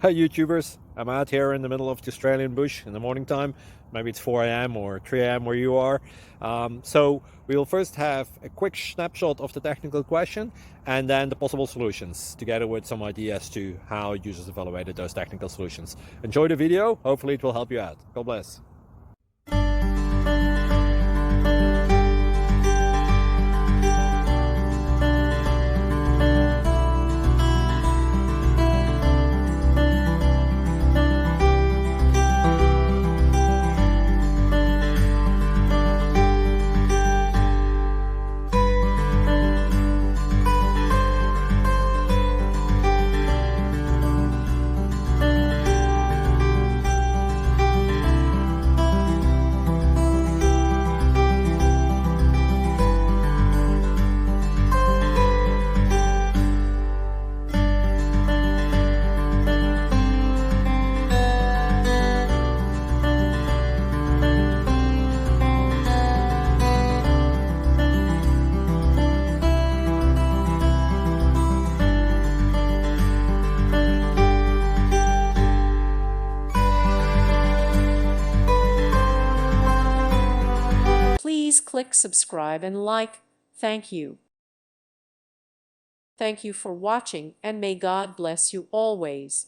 Hi YouTubers, I'm out here in the middle of the Australian bush in the morning time. Maybe it's 4 a.m. or 3 a.m. where you are. So we'll first have a quick snapshot of the technical question and then the possible solutions, together with some ideas to how users evaluated those technical solutions. Enjoy the video, hopefully it will help you out. God bless. Please click subscribe and like. Thank you. Thank you for watching, and may God bless you always.